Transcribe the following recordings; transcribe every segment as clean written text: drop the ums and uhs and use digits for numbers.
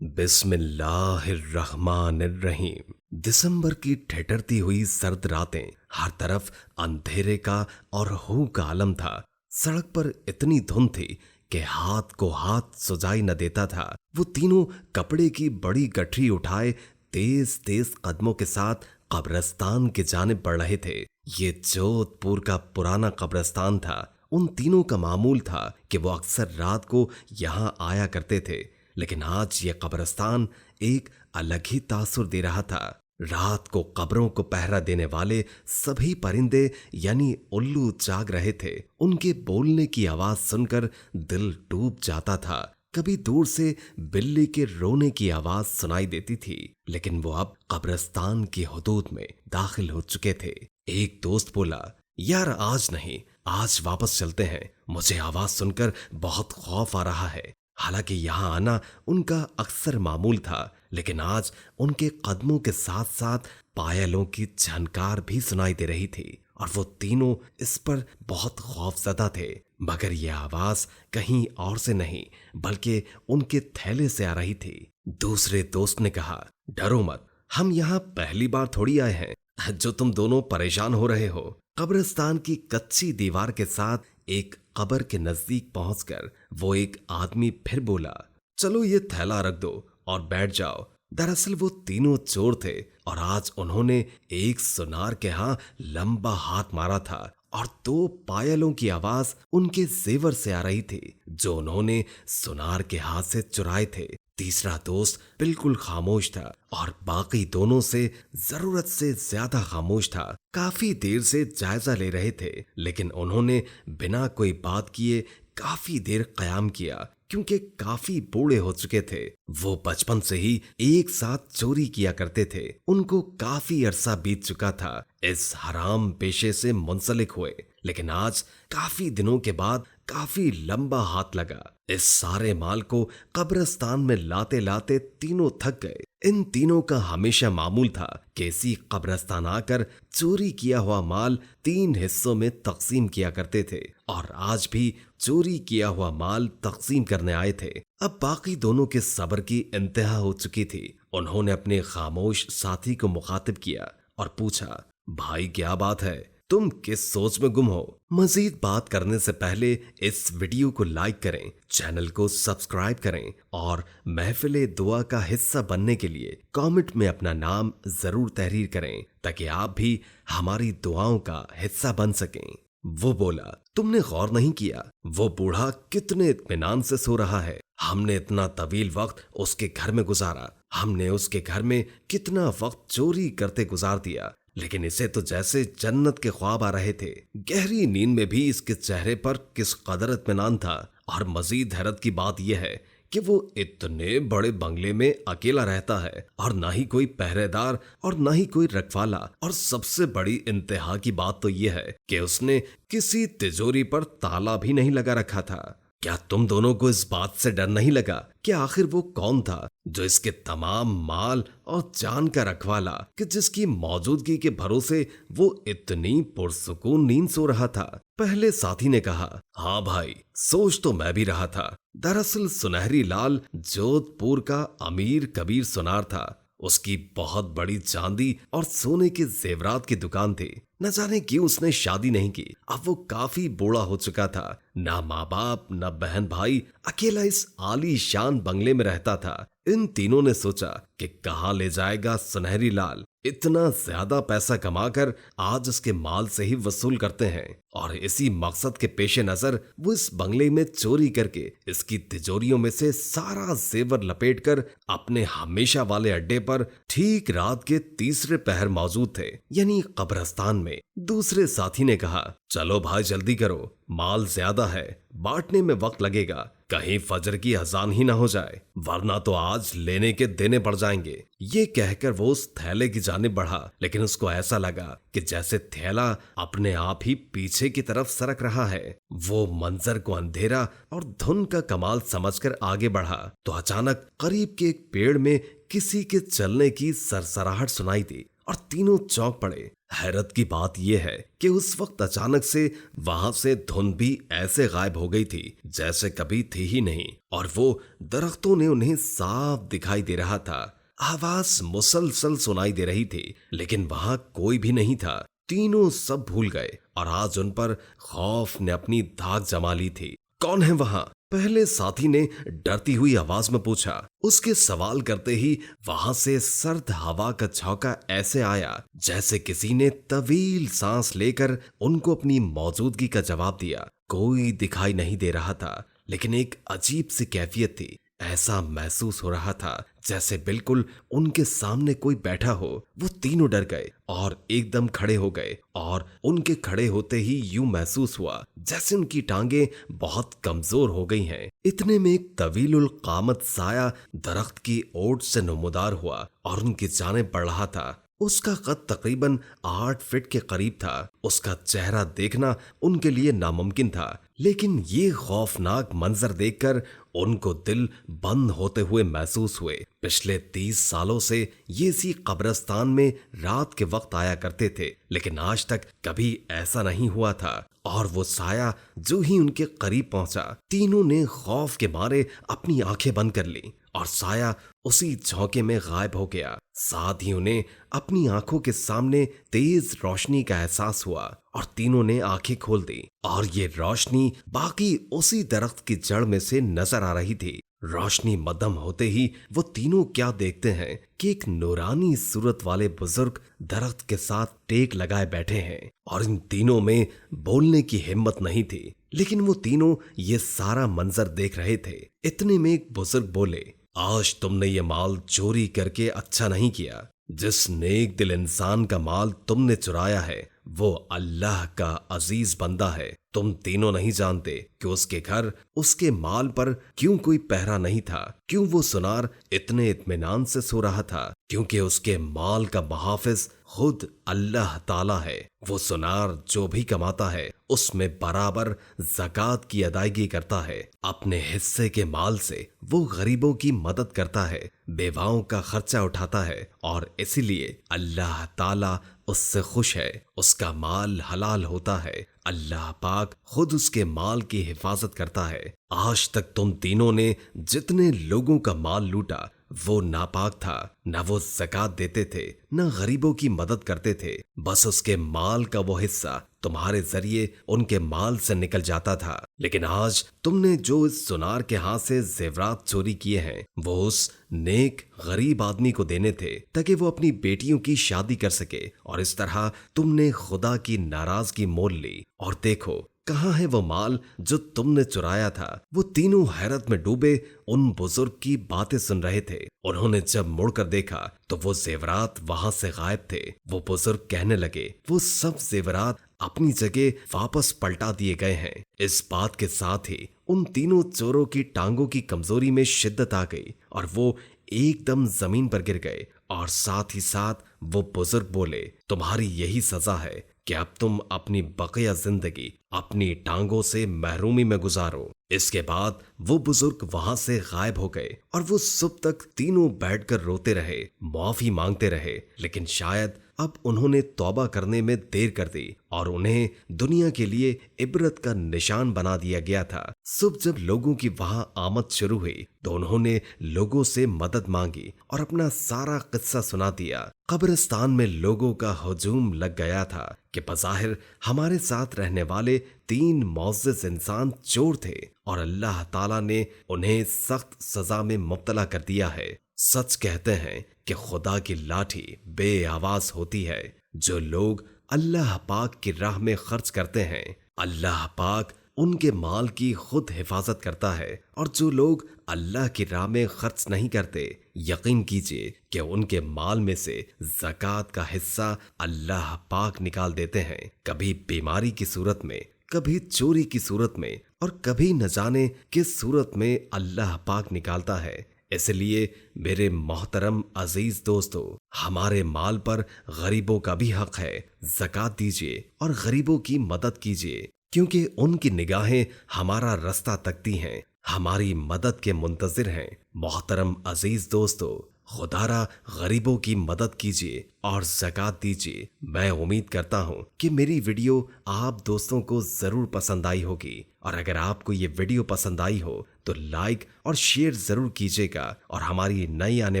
बिस्मिल्लाहिर्रहमानिर्रहीम। दिसंबर की ठिठुरती हुई सर्द रातें, हर तरफ अंधेरे का और हू का आलम था। सड़क पर इतनी धुंध थी कि हाथ को हाथ सुझाई न देता था। वो तीनों कपड़े की बड़ी गठरी उठाए तेज तेज कदमों के साथ कब्रिस्तान की जानिब बढ़ रहे थे। ये जोधपुर का पुराना कब्रिस्तान था। उन तीनों का मामूल था कि वो अक्सर रात को यहाँ आया करते थे, लेकिन आज ये कब्रिस्तान एक अलग ही तासुर दे रहा था। रात को कब्रों को पहरा देने वाले सभी परिंदे यानी उल्लू जाग रहे थे। उनके बोलने की आवाज सुनकर दिल डूब जाता था। कभी दूर से बिल्ली के रोने की आवाज सुनाई देती थी, लेकिन वो अब कब्रिस्तान की हदूद में दाखिल हो चुके थे। एक दोस्त बोला, यार आज नहीं, आज वापस चलते हैं। मुझे आवाज सुनकर बहुत खौफ आ रहा है। हालांकि यहाँ आना उनका अक्सर मामूल था, लेकिन आज उनके कदमों के साथ साथ पायलों की झनकार भी सुनाई दे रही थी और वो तीनों इस पर बहुत खौफजदा थे। मगर यह आवाज कहीं और से नहीं बल्कि उनके थैले से आ रही थी। दूसरे दोस्त ने कहा, डरो मत, हम यहाँ पहली बार थोड़ी आए हैं जो तुम दोनों परेशान हो रहे हो। कब्रिस्तान की कच्ची दीवार के साथ एक कब्र के नजदीक पहुंचकर वो एक आदमी फिर बोला, चलो ये थैला रख दो और बैठ जाओ। दरअसल वो तीनों चोर थे और आज उन्होंने एक सुनार के यहाँ लंबा हाथ मारा था और दो पायलों की आवाज उनके जेवर से आ रही थी जो उन्होंने सुनार के हाथ से चुराए थे। तीसरा दोस्त बिल्कुल खामोश था और बाकी दोनों से जरूरत से ज्यादा खामोश था। काफी देर से जायजा ले रहे थे, लेकिन उन्होंने बिना कोई बात किए काफी देर कयाम किया क्योंकि काफी बूढ़े हो चुके थे। वो बचपन से ही एक साथ चोरी किया करते थे। उनको काफी अरसा बीत चुका था इस हराम पेशे से मुंसलिक हुए, लेकिन आज काफी दिनों के बाद काफी लंबा हाथ लगा। इस सारे माल को कब्रिस्तान में लाते लाते तीनों थक गए। इन तीनों का हमेशा मामूल था कि इसी कब्रिस्तान आकर चोरी किया हुआ माल 3 हिस्सों में तकसीम किया करते थे और आज भी चोरी किया हुआ माल तकसीम करने आए थे। अब बाकी दोनों के सब्र की इंतहा हो चुकी थी। उन्होंने अपने खामोश साथी को मुखातिब किया और पूछा, भाई क्या बात है, तुम किस सोच में गुम हो? मजीद बात करने से पहले इस वीडियो को लाइक करें, चैनल को सब्सक्राइब करें और महफिले दुआ का हिस्सा बनने के लिए कमेंट में अपना नाम जरूर तहरीर करें ताकि आप भी हमारी दुआओं का हिस्सा बन सकें। वो बोला, तुमने गौर नहीं किया वो बूढ़ा कितने इत्मीनान से सो रहा है। हमने इतना तवील वक्त उसके घर में गुजारा, हमने उसके घर में कितना वक्त चोरी करते गुजार दिया, लेकिन इसे तो जैसे जन्नत के ख्वाब आ रहे थे। गहरी नींद में भी इसके चेहरे पर किस कदर इत्मीनान था। और मजीद हैरत की बात यह है कि वो इतने बड़े बंगले में अकेला रहता है और ना ही कोई पहरेदार और ना ही कोई रखवाला। और सबसे बड़ी इंतहा की बात तो यह है कि उसने किसी तिजोरी पर ताला भी नहीं लगा रखा था। क्या तुम दोनों को इस बात से डर नहीं लगा कि आखिर वो कौन था जो इसके तमाम माल और जान का रखवाला, कि जिसकी मौजूदगी के भरोसे वो इतनी पुरसुकून नींद सो रहा था? पहले साथी ने कहा, हाँ भाई, सोच तो मैं भी रहा था। दरअसल सुनहरी लाल जोधपुर का अमीर कबीर सुनार था। उसकी बहुत बड़ी चांदी और सोने के जेवरात की दुकान थी। न जाने क्यों उसने शादी नहीं की। अब वो काफी बूढ़ा हो चुका था। ना माँ बाप न बहन भाई, अकेला इस आलीशान बंगले में रहता था। इन तीनों ने सोचा कि कहाँ ले जाएगा सुनहरी लाल। इतना ज्यादा पैसा कमाकर आज उसके माल से ही वसूल करते हैं और इसी मकसद के पेशे नजर वो इस बंगले में चोरी करके इसकी तिजोरियों में से सारा जेवर लपेटकर अपने हमेशा वाले अड्डे पर ठीक रात के तीसरे पहर मौजूद थे, यानी कब्रिस्तान में। दूसरे साथी ने कहा, चलो भाई जल्दी करो, माल ज्यादा है, बांटने में वक्त लगेगा, कहीं फजर की अजान ही ना हो जाए, वरना तो आज लेने के देने पड़ जाएंगे। ये कहकर वो उस थैले की जानिब बढ़ा, लेकिन उसको ऐसा लगा कि जैसे थैला अपने आप ही पीछे की तरफ सरक रहा है। वो मंजर को अंधेरा और धुन का कमाल समझकर आगे बढ़ा तो अचानक करीब के एक पेड़ में किसी के चलने की सरसराहट सुनाई दी और तीनों चौंक पड़े। हैरत की बात यह है कि उस वक्त अचानक से वहां से धुंध भी ऐसे गायब हो गई थी जैसे कभी थी ही नहीं, और वो दरख्तों ने उन्हें साफ दिखाई दे रहा था। आवाज मुसलसल सुनाई दे रही थी, लेकिन वहां कोई भी नहीं था। तीनों सब भूल गए और आज उन पर खौफ ने अपनी धाक जमा ली थी। कौन है वहां? पहले साथी ने डरती हुई आवाज में पूछा। उसके सवाल करते ही वहां से सर्द हवा का झोंका ऐसे आया जैसे किसी ने तवील सांस लेकर उनको अपनी मौजूदगी का जवाब दिया। कोई दिखाई नहीं दे रहा था, लेकिन एक अजीब सी कैफियत थी। ऐसा महसूस हो रहा था जैसे बिल्कुल उनके सामने कोई बैठा हो। वो तीनों डर गए और एकदम खड़े हो गए, और उनके खड़े होते ही यूं महसूस हुआ जैसे उनकी टांगें बहुत कमजोर हो गई हैं। इतने में एक तवीलुल कामत साया दरख्त की ओट से नमूदार हुआ और उनकी जानिब बढ़ रहा था। उसका कद तकरीबन 8 फीट के करीब था। उसका चेहरा देखना उनके लिए नामुमकिन था, लेकिन ये खौफनाक मंजर देखकर उनको दिल बंद होते हुए महसूस हुए। पिछले 30 सालों से ये इसी कब्रिस्तान में रात के वक्त आया करते थे, लेकिन आज तक कभी ऐसा नहीं हुआ था। और वो साया जो ही उनके करीब पहुंचा, तीनों ने खौफ के मारे अपनी आंखें बंद कर ली और साया उसी झोंके में गायब हो गया। साथ ही उन्हें अपनी आंखों के सामने तेज रोशनी का एहसास हुआ और तीनों ने आंखें खोल दी, और ये रोशनी बाकी उसी दरख्त की जड़ में से नजर आ रही थी। रोशनी मद्धम होते ही वो तीनों क्या देखते हैं कि एक नूरानी सूरत वाले बुजुर्ग दरख्त के साथ टेक लगाए बैठे हैं, और इन तीनों में बोलने की हिम्मत नहीं थी, लेकिन वो तीनों ये सारा मंजर देख रहे थे। इतने में एक बुजुर्ग बोले, आज तुमने ये माल चोरी करके अच्छा नहीं किया। जिस नेक दिल इंसान का माल तुमने चुराया है वो अल्लाह का अजीज बंदा है। तुम तीनों नहीं जानते कि उसके घर, उसके माल पर क्यों कोई पहरा नहीं था, क्यों वो सुनार इतने इत्मीनान से सो रहा था, क्योंकि उसके माल का मुहाफिज खुद अल्लाह ताला है। वो सुनार जो भी कमाता है उसमें बराबर ज़कात की अदायगी करता है। अपने हिस्से के माल से वो गरीबों की मदद करता है, बेवाओं का खर्चा उठाता है, और इसीलिए अल्लाह ताला उससे खुश है। उसका माल हलाल होता है। अल्लाह पाक खुद उसके माल की हिफाजत करता है। आज तक तुम तीनों ने जितने लोगों का माल लूटा वो नापाक था। न वो ज़कात देते थे, न गरीबों की मदद करते थे। बस उसके माल का वो हिस्सा तुम्हारे जरिए उनके माल से निकल जाता था। लेकिन आज तुमने जो इस सुनार के हाथ से जेवरात चोरी किए हैं वो उस नेक गरीब आदमी को देने थे ताकि वो अपनी बेटियों की शादी कर सके, और इस तरह तुमने खुदा की नाराजगी मोल ली। और देखो कहाँ है वो माल जो तुमने चुराया था। वो तीनों हैरत में डूबे उन बुजुर्ग की बातें सुन रहे थे। उन्होंने जब मुड़कर देखा तो वो जेवरात वहां से गायब थे। वो बुजुर्ग कहने लगे, वो सब जेवरात अपनी जगह वापस पलटा दिए गए हैं। इस बात के साथ ही उन तीनों चोरों की टांगों की कमजोरी में शिद्दत आ गई और वो एकदम जमीन पर गिर गए। और साथ ही साथ वो बुजुर्ग बोले, तुम्हारी यही सजा है कि अब तुम अपनी बकिया जिंदगी अपनी टांगों से महरूमी में गुजारो। इसके बाद वो बुजुर्ग वहां से गायब हो गए और वो सुबह तक तीनों बैठकर रोते रहे, माफी मांगते रहे। लेकिन शायद अब उन्होंने तौबा करने में देर कर दी और उन्हें दुनिया के लिए इबरत का निशान बना दिया गया था। सुबह जब लोगों की वहां आमद शुरू हुई तो उन्होंने लोगों से मदद मांगी और अपना सारा किस्सा सुना दिया। कब्रिस्तान में लोगों का हुजूम लग गया था कि बज़ाहिर हमारे साथ रहने वाले 3 मुअज़्ज़ज़ इंसान चोर थे और अल्लाह ताला ने उन्हें सख्त सजा में मुब्तला कर दिया है। सच कहते हैं कि खुदा की लाठी बेआवाज होती है। जो लोग अल्लाह पाक की राह में खर्च करते हैं, अल्लाह पाक उनके माल की खुद हिफाजत करता है। और जो लोग अल्लाह की राह में खर्च नहीं करते, यकीन कीजिए कि उनके माल में से ज़कात का हिस्सा अल्लाह पाक निकाल देते हैं। कभी बीमारी की सूरत में, कभी चोरी की सूरत में, और कभी न जाने किस सूरत में अल्लाह पाक निकालता है। इसलिए मेरे मोहतरम अजीज दोस्तों, हमारे माल पर गरीबों का भी हक है। ज़कात दीजिए और गरीबों की मदद कीजिए, क्योंकि उनकी निगाहें हमारा रास्ता तकती हैं। हमारी मदद के मुंतजिर हैं। मोहतरम अजीज दोस्तों, खुदारा गरीबों की मदद कीजिए और ज़कात दीजिए। मैं उम्मीद करता हूँ कि मेरी वीडियो आप दोस्तों को ज़रूर पसंद आई होगी, और अगर आपको ये वीडियो पसंद आई हो तो लाइक और शेयर ज़रूर कीजिएगा, और हमारी नई आने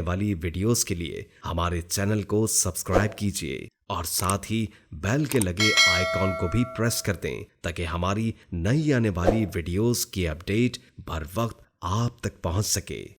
वाली वीडियोस के लिए हमारे चैनल को सब्सक्राइब कीजिए और साथ ही बेल के लगे आइकॉन को भी प्रेस कर दें ताकि हमारी नई आने वाली वीडियोस की अपडेट बर वक्त आप तक पहुंच सके।